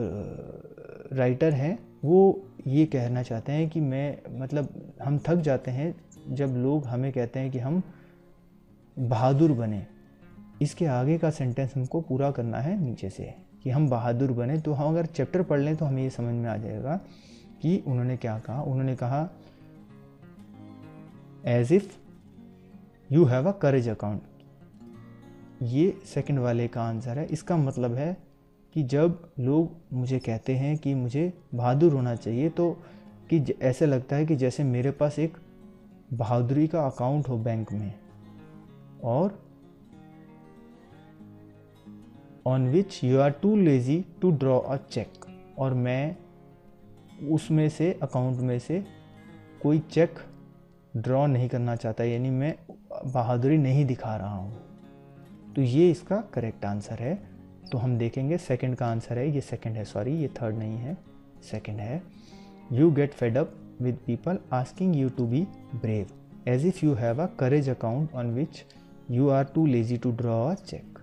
राइटर हैं वो ये कहना चाहते हैं कि हम थक जाते हैं जब लोग हमें कहते हैं कि हम बहादुर बने। इसके आगे का सेंटेंस हमको पूरा करना है नीचे से कि हम बहादुर बने। तो हम अगर चैप्टर पढ़ लें तो हमें ये समझ में आ जाएगा कि उन्होंने क्या कहा। उन्होंने कहा as if you have a courage account. ये सेकंड वाले का आंसर है। इसका मतलब है कि जब लोग मुझे कहते हैं कि मुझे बहादुर होना चाहिए तो कि ऐसे लगता है कि जैसे मेरे पास एक बहादुरी का अकाउंट हो बैंक में और on which you are too lazy to draw a cheque, और मैं उसमें से अकाउंट में से कोई चेक ड्रॉ नहीं करना चाहता, यानी मैं बहादुरी नहीं दिखा रहा हूँ। तो ये इसका करेक्ट आंसर है। तो हम देखेंगे सेकंड का आंसर है, ये सेकंड है, सॉरी ये थर्ड नहीं है, सेकंड है। You get fed up with people asking you to be brave as if you have a courage account on which you are too lazy to draw a cheque.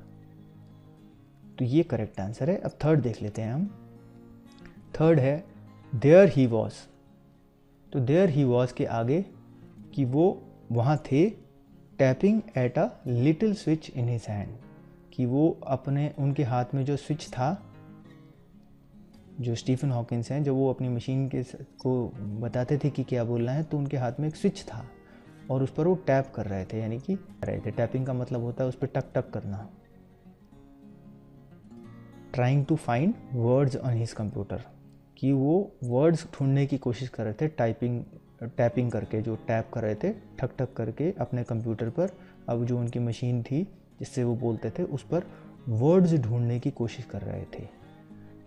तो ये correct answer है। अब third देख लेते हैं हम। Third है there he was. तो देयर ही वॉज के आगे कि वो वहाँ थे, tapping at a little switch in his hand, कि वो अपने उनके हाथ में जो स्विच था, जो स्टीफन हॉकिंस हैं, जब वो अपनी मशीन को बताते थे कि क्या बोलना है, तो उनके हाथ में एक स्विच था और उस पर वो टैप कर रहे थे, यानी कि रहे थे। टैपिंग का मतलब होता है उस पर टक टक करना। Trying to find words on his computer, कि वो वर्ड्स ढूंढने की कोशिश कर रहे थे, टैपिंग करके, जो टैप कर रहे थे ठक ठक करके अपने कंप्यूटर पर। अब जो उनकी मशीन थी जिससे वो बोलते थे उस पर वर्ड्स ढूंढने की कोशिश कर रहे थे।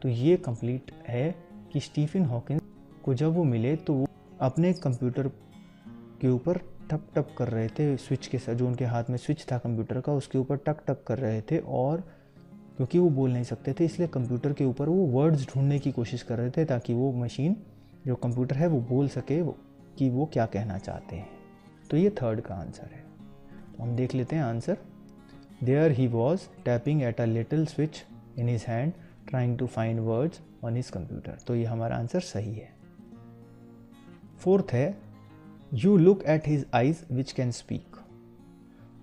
तो ये कंप्लीट है कि स्टीफन हॉकिंस को जब वो मिले तो वो अपने कंप्यूटर के ऊपर टप टप कर रहे थे, स्विच के साथ, जो उनके हाथ में स्विच था कंप्यूटर का उसके ऊपर टक टक कर रहे थे। और क्योंकि वो बोल नहीं सकते थे इसलिए कंप्यूटर के ऊपर वो वर्ड्स ढूंढने की कोशिश कर रहे थे ताकि वो मशीन, जो कंप्यूटर है, वो बोल सके कि वो क्या कहना चाहते हैं। तो ये थर्ड का आंसर है। तो हम देख लेते हैं answer. There he was tapping at a little switch in his hand trying to find words on his computer. तो ये हमारा आंसर सही है। फोर्थ है you look at his eyes which can speak.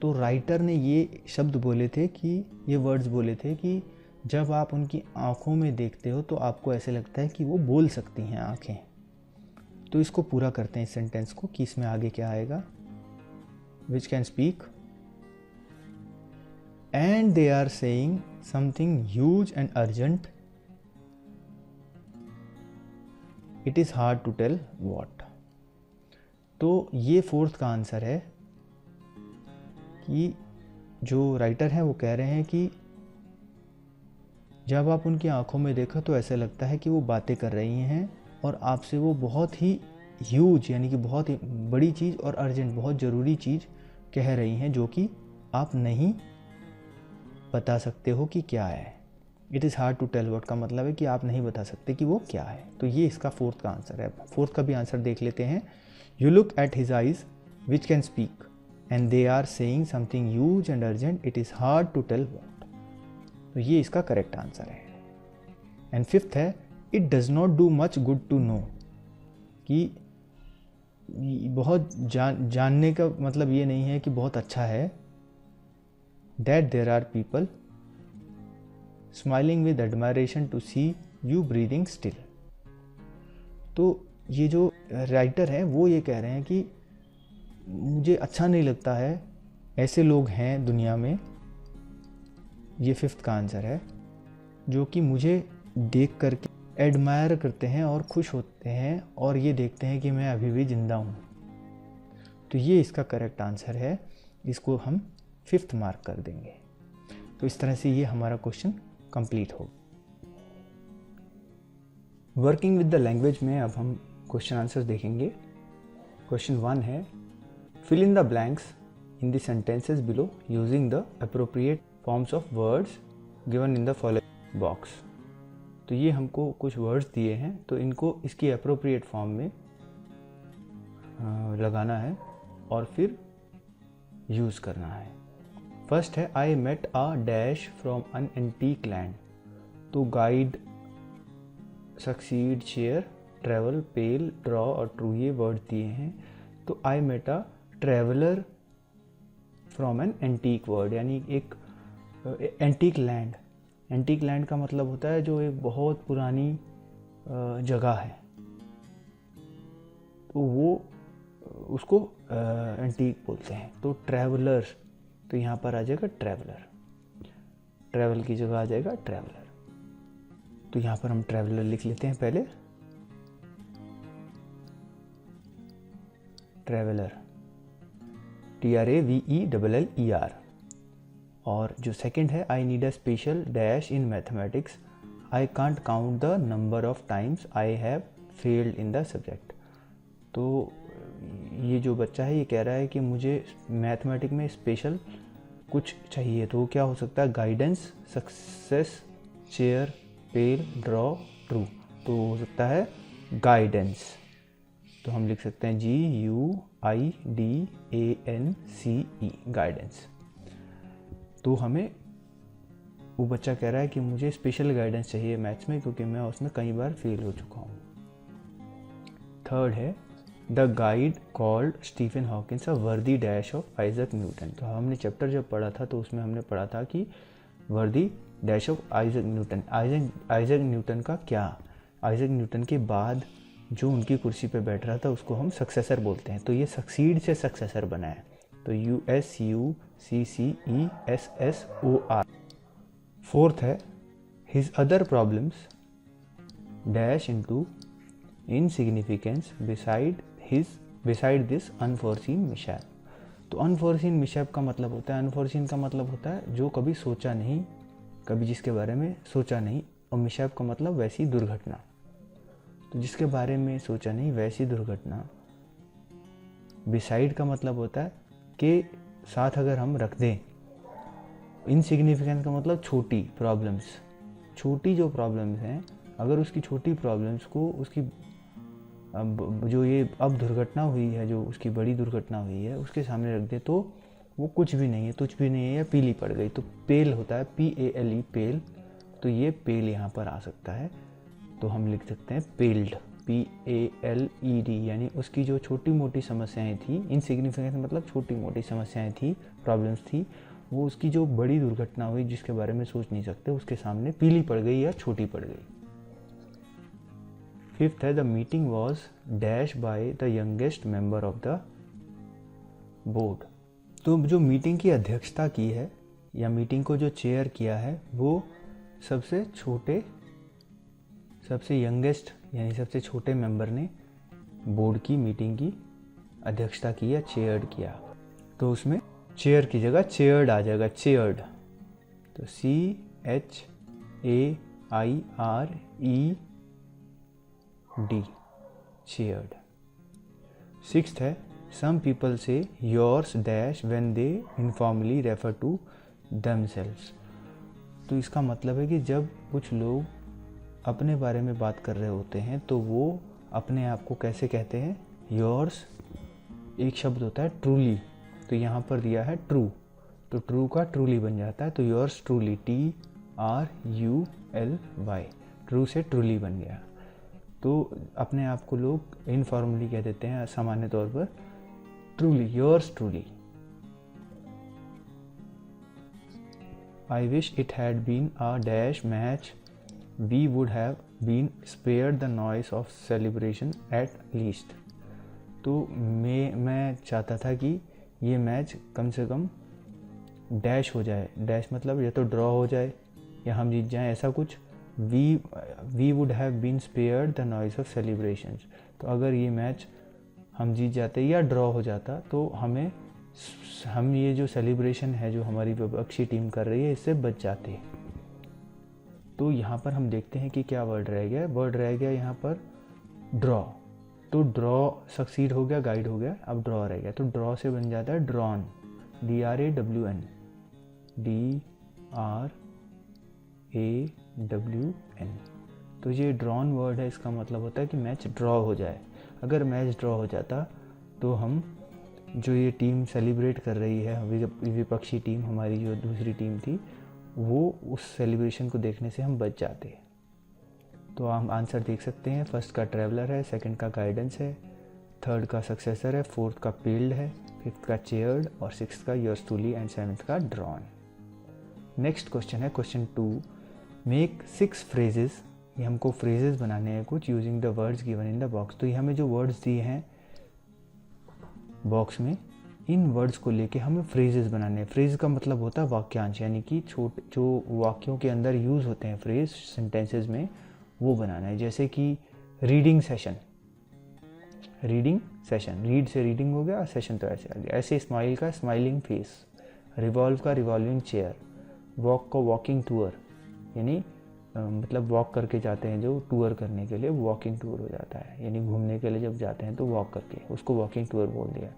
तो राइटर ने ये शब्द बोले थे कि ये वर्ड्स बोले थे कि जब आप उनकी आँखों में देखते हो तो आपको ऐसे लगता है कि वो बोल सकती हैं आँखें। तो इसको पूरा करते हैं इस सेंटेंस को कि इसमें आगे क्या आएगा। Which can speak and they are saying something huge and urgent, it is hard to tell what. तो ये फोर्थ का आंसर है कि जो राइटर हैं वो कह रहे हैं कि जब आप उनकी आंखों में देखो तो ऐसा लगता है कि वो बातें कर रही हैं और आपसे वो बहुत ही ह्यूज, यानी कि बहुत ही बड़ी चीज़ और अर्जेंट, बहुत ज़रूरी चीज़ कह रही हैं जो कि आप नहीं बता सकते हो कि क्या है। It is hard to tell what का मतलब है कि आप नहीं बता सकते कि वो क्या है। तो ये इसका फोर्थ का आंसर है। फोर्थ का भी आंसर देख लेते हैं। You look at his eyes which can speak and they are saying something huge and urgent, it is hard to tell what. तो ये इसका करेक्ट आंसर है। एंड फिफ्थ है it does not do much good to know, कि बहुत जानने का मतलब ये नहीं है कि बहुत अच्छा है। That there are people smiling with admiration to see you breathing still. तो ये जो राइटर है वो ये कह रहे हैं कि मुझे अच्छा नहीं लगता है, ऐसे लोग हैं दुनिया में, ये 5th का आंसर है, जो कि मुझे देख करके एडमायर करते हैं और खुश होते हैं और ये देखते हैं कि मैं अभी भी ज़िंदा हूँ। तो ये इसका करेक्ट आंसर है, इसको हम 5th मार्क कर देंगे। तो इस तरह से ये हमारा क्वेश्चन कंप्लीट हो। वर्किंग विद द लैंग्वेज में अब हम क्वेश्चन आंसर्स देखेंगे। क्वेश्चन 1 है, fill in the blanks in the sentences below using the appropriate forms of words given in the following box. तो ये हमको कुछ वर्ड्स दिए हैं, तो इनको इसकी अप्रोप्रिएट फॉर्म में लगाना है और फिर यूज़ करना है। फर्स्ट है, I met a dash from an antique land. तो guide, succeed, share, travel, pale, draw और ट्रू ये वर्ड दिए हैं। तो I met a traveller from an antique word, यानी एक एंटीक लैंड। एंटीक लैंड का मतलब होता है जो एक बहुत पुरानी जगह है, तो वो उसको एंटीक बोलते हैं। तो ट्रैवलर, तो यहाँ पर आ जाएगा ट्रैवलर, ट्रैवल की जगह आ जाएगा ट्रैवलर। तो यहाँ पर हम ट्रैवलर लिख लेते हैं पहले, ट्रैवलर, TRAVELLER। और जो सेकंड है, I need a special dash in mathematics, I can't count the number of times I have failed in the subject. तो ये जो बच्चा है ये कह रहा है कि मुझे मैथमेटिक्स में स्पेशल कुछ चाहिए। तो वो क्या हो सकता है, गाइडेंस, सक्सेस, चेयर, पेल, ड्रॉ, ट्रू। तो हो सकता है गाइडेंस। तो हम लिख सकते हैं GUIDANCE, गाइडेंस। तो हमें वो बच्चा कह रहा है कि मुझे स्पेशल गाइडेंस चाहिए मैथ्स में, क्योंकि मैं उसमें कई बार फेल हो चुका हूँ। थर्ड है, the guide called Stephen Hawkins a worthy dash of Isaac Newton. तो हमने चैप्टर जब पढ़ा था तो उसमें हमने पढ़ा था कि वर्दी dash of Isaac Newton. Isaac Newton का क्या, आइजक न्यूटन के बाद जो उनकी कुर्सी पे बैठ रहा था उसको हम सक्सेसर बोलते हैं। तो ये सक्सीड से सक्सेसर बना है, तो USUCCESSOR। फोर्थ है, his other problems dash into insignificance beside this unforeseen mishap. तो अनफॉर्सीन मिशैप का मतलब होता है, अनफॉर्सीन का मतलब होता है जो कभी सोचा नहीं, कभी जिसके बारे में सोचा नहीं, और मिशैप का मतलब वैसी दुर्घटना। तो जिसके बारे में सोचा नहीं वैसी दुर्घटना। बिसाइड का मतलब होता है कि साथ अगर हम रख दें। इनसिग्निफिकेंस का मतलब छोटी प्रॉब्लम्स, छोटी जो प्रॉब्लम्स हैं, अगर उसकी छोटी प्रॉब्लम्स को उसकी जो ये अब दुर्घटना हुई है, जो उसकी बड़ी दुर्घटना हुई है, उसके सामने रख दे तो वो कुछ भी नहीं है, तुच्छ भी नहीं है, या पीली पड़ गई। तो पेल होता है PALE, पेल। तो ये पेल यहाँ पर आ सकता है, तो हम लिख सकते हैं पेल्ड, PALED। यानी उसकी जो छोटी मोटी समस्याएं थी, इनसिग्निफिकेंस मतलब छोटी मोटी समस्याएं थी, प्रॉब्लम्स थी, वो उसकी जो बड़ी दुर्घटना हुई जिसके बारे में सोच नहीं सकते, उसके सामने पीली पड़ गई या छोटी पड़ गई। फिफ्थ है, the meeting was dash by the youngest member of the board. तो जो मीटिंग की अध्यक्षता की है या मीटिंग को जो चेयर किया है वो सबसे छोटे, सबसे यंगेस्ट यानी सबसे छोटे मेंबर ने बोर्ड की मीटिंग की अध्यक्षता की या चेयर्ड किया। तो उसमें चेयर की जगह चेयर्ड आ जाएगा, चेयर्ड। तो CHAIRED, चेयर्ड। सिक्स्थ है, some people say yours dash when they informally refer to themselves. तो इसका मतलब है कि जब कुछ लोग अपने बारे में बात कर रहे होते हैं तो वो अपने आप को कैसे कहते हैं, योर्स एक शब्द होता है ट्रूली, तो यहाँ पर दिया है ट्रू, तो ट्रू का ट्रूली बन जाता है, तो योर्स ट्रूली, TRULY, ट्रू से ट्रूली बन गया। तो अपने आप को लोग इनफॉर्मली कह देते हैं सामान्य तौर पर truly, yours truly. I wish it had been a dash match, we would have been spared the noise of celebration at least. तो मैं चाहता था कि ये मैच कम से कम डैश हो जाए, डैश मतलब या तो ड्रॉ हो जाए या हम जीत जाएं, ऐसा कुछ। We would have been spared the noise of celebrations. तो अगर ये मैच हम जीत जाते या ड्रॉ हो जाता तो हम ये जो सेलिब्रेशन है जो हमारी विपक्षी टीम कर रही है इससे बच जाते। तो यहाँ पर हम देखते हैं कि क्या वर्ड रह गया। वर्ड रह गया यहाँ पर ड्रॉ। तो ड्रॉ सक्सीड हो गया, गाइड हो गया, अब ड्रॉ रह गया। तो ड्रॉ से बन जाता है ड्रॉन, DRAWN, DRAWN। तो ये ड्रॉन वर्ड है, इसका मतलब होता है कि मैच ड्रॉ हो जाए। अगर मैच ड्रॉ हो जाता तो हम जो ये टीम सेलिब्रेट कर रही है, विपक्षी टीम, हमारी जो दूसरी टीम थी, वो उस सेलिब्रेशन को देखने से हम बच जाते। तो हम आंसर देख सकते हैं। फर्स्ट का ट्रैवलर है, सेकंड का गाइडेंस है, थर्ड का सक्सेसर है, फोर्थ का पेल्ड है, फिफ्थ का चेयर्ड और सिक्स्थ का योर्स ट्रूली एंड सेवन्थ का ड्रॉन। नेक्स्ट क्वेश्चन है क्वेश्चन 2, मेक 6 फ्रेजेस। ये हमको फ्रेजेस बनाने हैं कुछ using the words given in the box. तो ये हमें जो वर्ड्स दिए हैं बॉक्स में, इन वर्ड्स को लेके हमें फ्रेजेस बनाने हैं। फ्रेज का मतलब होता है वाक्यांश, यानी कि जो वाक्यों के अंदर यूज़ होते हैं फ्रेज सेंटेंसेस में, वो बनाना है। जैसे कि reading session, reading session, read से रीडिंग हो गया, सेशन तो ऐसे आ गया। ऐसे स्माइल का स्माइलिंग फेस, रिवॉल्व का रिवॉल्विंग चेयर, वॉक का वॉकिंग टूर, यानी मतलब वॉक करके जाते हैं जो टूर करने के लिए, वॉकिंग टूर हो जाता है, यानी घूमने के लिए जब जाते हैं तो वॉक करके, उसको वॉकिंग टूर बोल दिया।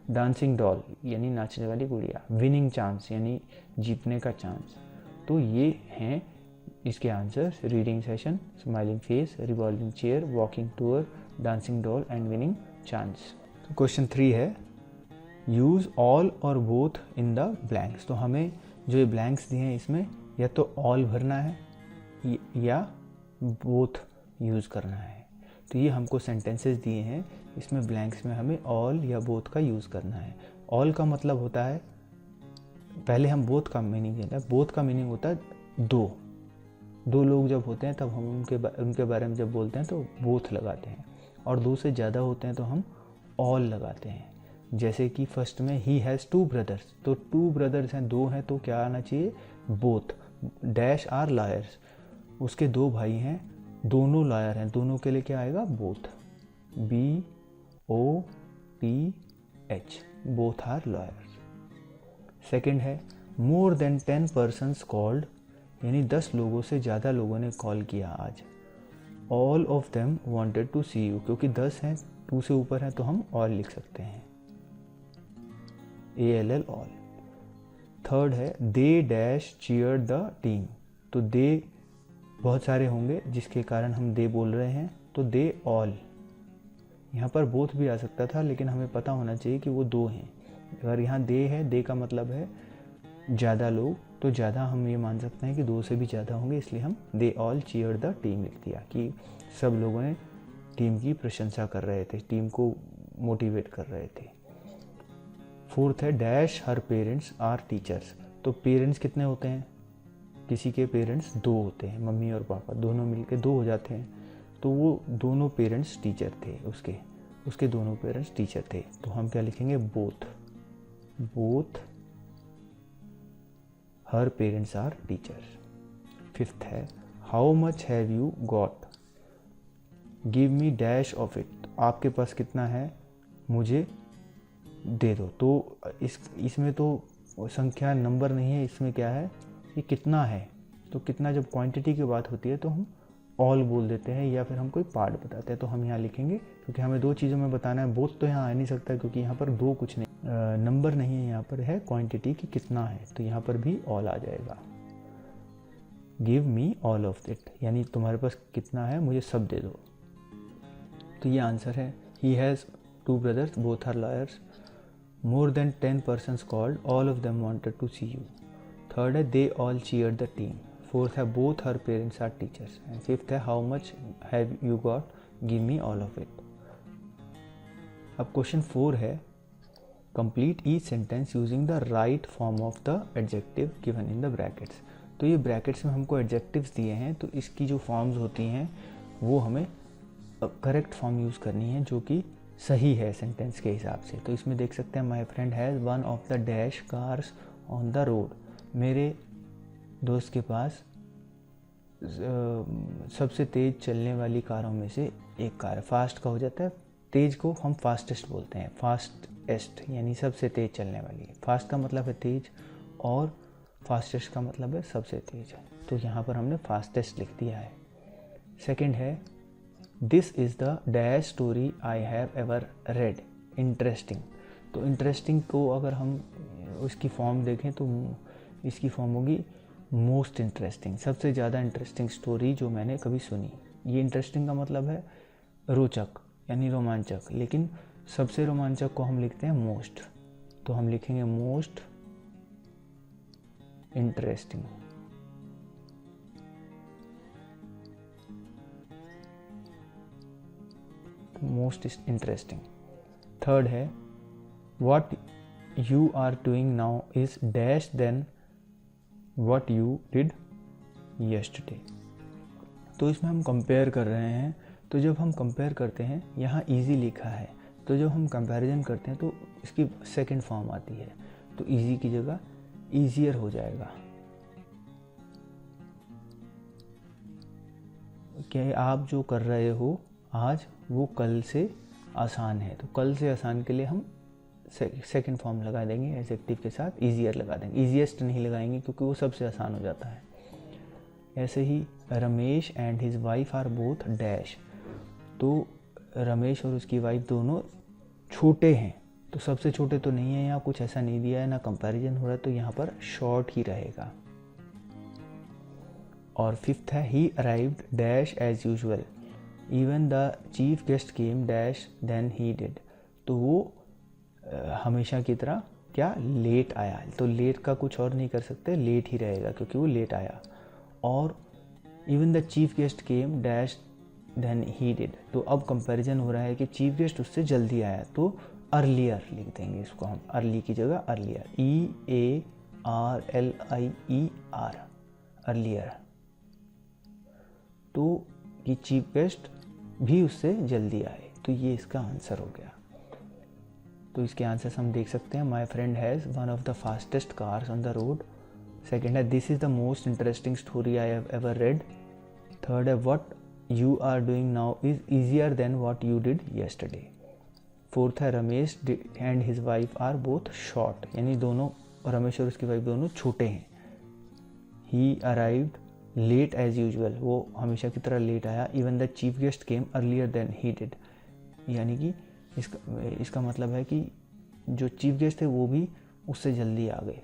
डांसिंग डॉल यानी नाचने वाली गुड़िया, विनिंग चांस यानी जीतने का चांस। तो ये हैं इसके answers, reading session, smiling face, revolving chair, walking tour, dancing doll and winning chance. तो क्वेश्चन 3 है, यूज़ ऑल और बोथ इन द ब्लैंक्स। तो हमें जो ये ब्लैंक्स दिए हैं इसमें या तो ऑल भरना है या बोथ यूज़ करना है। तो ये हमको सेंटेंसेस दिए हैं, इसमें ब्लैंक्स में हमें ऑल या बोथ का यूज़ करना है। ऑल का मतलब होता है, पहले हम बोथ का मीनिंग लेते हैं। बोथ का मीनिंग होता है दो लोग जब होते हैं तब हम उनके बारे में जब बोलते हैं तो बोथ लगाते हैं, और 2 से ज़्यादा होते हैं तो हम ऑल लगाते हैं। जैसे कि फर्स्ट में ही हैज़ 2 ब्रदर्स, तो 2 ब्रदर्स हैं, 2 हैं, तो क्या आना चाहिए, बोथ। डैश आर लायर्स, उसके 2 भाई हैं, दोनों लायर हैं, दोनों के लिए क्या आएगा, both, BOTH, both are liars. Second है, मोर देन 10 पर्सन्स कॉल्ड, यानी 10 लोगों से ज़्यादा लोगों ने कॉल किया आज। All of them wanted to see you, क्योंकि 10 हैं, 2 से ऊपर हैं तो हम ऑल लिख सकते हैं, ALL ऑल। थर्ड है, they dash cheer the team, तो दे बहुत सारे होंगे जिसके कारण हम दे बोल रहे हैं, तो दे ऑल। यहाँ पर बोथ भी आ सकता था, लेकिन हमें पता होना चाहिए कि वो 2 हैं। अगर यहाँ दे है, दे का मतलब है ज़्यादा लोग, तो ज़्यादा हम ये मान सकते हैं कि 2 से भी ज़्यादा होंगे, इसलिए हम they all cheer the team लिख दिया कि सब लोगों ने टीम की प्रशंसा कर रहे थे, टीम को मोटिवेट कर रहे थे। फोर्थ है, dash her parents are teachers, तो पेरेंट्स कितने होते हैं, किसी के पेरेंट्स 2 होते हैं, मम्मी और पापा दोनों मिलके 2 हो जाते हैं, तो वो दोनों पेरेंट्स टीचर थे, उसके दोनों पेरेंट्स टीचर थे, तो हम क्या लिखेंगे, both her parents are teachers. Fifth है, how much have you got, give me dash of it, आपके पास कितना है मुझे दे दो। तो इसमें तो संख्या नंबर नहीं है, इसमें क्या है, ये कितना है। तो कितना जब क्वांटिटी की बात होती है तो हम ऑल बोल देते हैं, या फिर हम कोई पार्ट बताते हैं, तो हम यहाँ लिखेंगे, क्योंकि हमें 2 चीज़ों में बताना है। बोथ तो यहाँ आ नहीं सकता क्योंकि यहाँ पर 2 कुछ नहीं, नंबर नहीं है, यहाँ पर है क्वांटिटी की कितना है, तो यहाँ पर भी ऑल आ जाएगा। Give me all of it, यानी तुम्हारे पास कितना है मुझे सब दे दो। तो ये आंसर है, he has 2 brothers, both are lawyers, more than 10 persons called, all of them wanted to see you। Third है, they all cheered the team। Fourth है, both her parents are teachers। And fifth है, how much have you got, give me all of it. अब question 4 है, complete each sentence using the right form of the adjective given in the brackets. तो ये brackets में हमको adjectives दिए हैं, तो इसकी जो फॉर्म्स होती हैं वो हमें करेक्ट फॉर्म यूज़ करनी है जो कि सही है सेंटेंस के हिसाब से। तो इसमें देख सकते हैं, my friend has one of the dash cars on the road. मेरे दोस्त के पास सबसे तेज़ चलने वाली कारों में से एक कार है। फास्ट का हो जाता है, तेज़ को हम फास्टेस्ट बोलते हैं, फास्टेस्ट यानी सबसे तेज़ चलने वाली। फास्ट का मतलब है तेज़ और फास्टेस्ट का मतलब है सबसे तेज़। तो यहाँ पर हमने फास्टेस्ट लिख दिया है। सेकंड है, this is the dash story I have ever red interesting. तो इंटरेस्टिंग को अगर हम उसकी फॉर्म देखें तो इसकी फॉर्म होगी मोस्ट इंटरेस्टिंग, सबसे ज़्यादा इंटरेस्टिंग स्टोरी जो मैंने कभी सुनी। ये इंटरेस्टिंग का मतलब है रोचक यानी रोमांचक, लेकिन सबसे रोमांचक को हम लिखते हैं मोस्ट, तो हम लिखेंगे most interesting. Most interesting. Third है, what you are doing now is dash than what you did yesterday. तो इसमें हम कंपेयर कर रहे हैं, तो जब हम कंपेयर करते हैं, यहाँ इजी लिखा है, तो जब हम कंपैरिजन करते हैं तो इसकी सेकंड फॉर्म आती है, तो इजी की जगह ईजियर हो जाएगा। कि आप जो कर रहे हो आज वो कल से आसान है, तो कल से आसान के लिए हम सेकंड फॉर्म लगा देंगे एडजेक्टिव के साथ, ईजियर लगा देंगे। ईजिएस्ट नहीं लगाएंगे क्योंकि वो सबसे आसान हो जाता है। ऐसे ही Ramesh and his wife are both dash. तो रमेश और उसकी वाइफ दोनों छोटे हैं, तो सबसे छोटे तो नहीं है, यहाँ कुछ ऐसा नहीं दिया है, ना कंपैरिजन हो रहा है, तो यहाँ पर शॉर्ट ही रहेगा। और फिफ्थ है, he arrived dash as usual even the chief guest came dash than he did. तो वो हमेशा की तरह क्या लेट आया, तो लेट का कुछ और नहीं कर सकते, लेट ही रहेगा क्योंकि वो लेट आया। और even the chief guest came dash than he did, तो अब कंपैरिजन हो रहा है कि चीफ गेस्ट उससे जल्दी आया, तो अर्लियर लिख देंगे इसको हम, अर्ली की जगह अर्लियर, EARLIER, अर्लियर। तो ये चीफ गेस्ट भी उससे जल्दी आए, तो ये इसका आंसर हो गया। तो इसके आंसर्स हम देख सकते हैं, my friend has one of the fastest cars on the road. Second है, this is the most interesting story I have ever read. Third है, what you are doing now is easier than what you did yesterday. Fourth है, Ramesh and his wife are both short, यानी दोनों, रमेश और उसकी wife दोनों छोटे हैं। He arrived late as usual, वो हमेशा की तरह लेट आया। Even the chief guest came earlier than he did, यानी कि इसका मतलब है कि जो चीफ गेस्ट थे वो भी उससे जल्दी आ गए।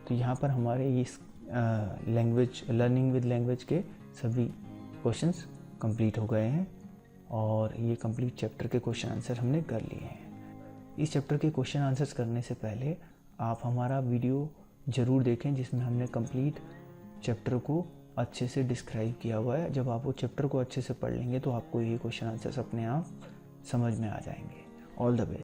तो यहाँ पर हमारे इस लैंग्वेज लर्निंग विद लैंग्वेज के सभी क्वेश्चंस कंप्लीट हो गए हैं, और ये कंप्लीट चैप्टर के क्वेश्चन आंसर हमने कर लिए हैं। इस चैप्टर के क्वेश्चन आंसर्स करने से पहले आप हमारा वीडियो ज़रूर देखें जिसमें हमने कंप्लीट चैप्टर को अच्छे से डिस्क्राइब किया हुआ है। जब आप वो चैप्टर को अच्छे से पढ़ लेंगे तो आपको ये क्वेश्चन आंसर्स अपने आप समझ में आ जाएंगे। All the best.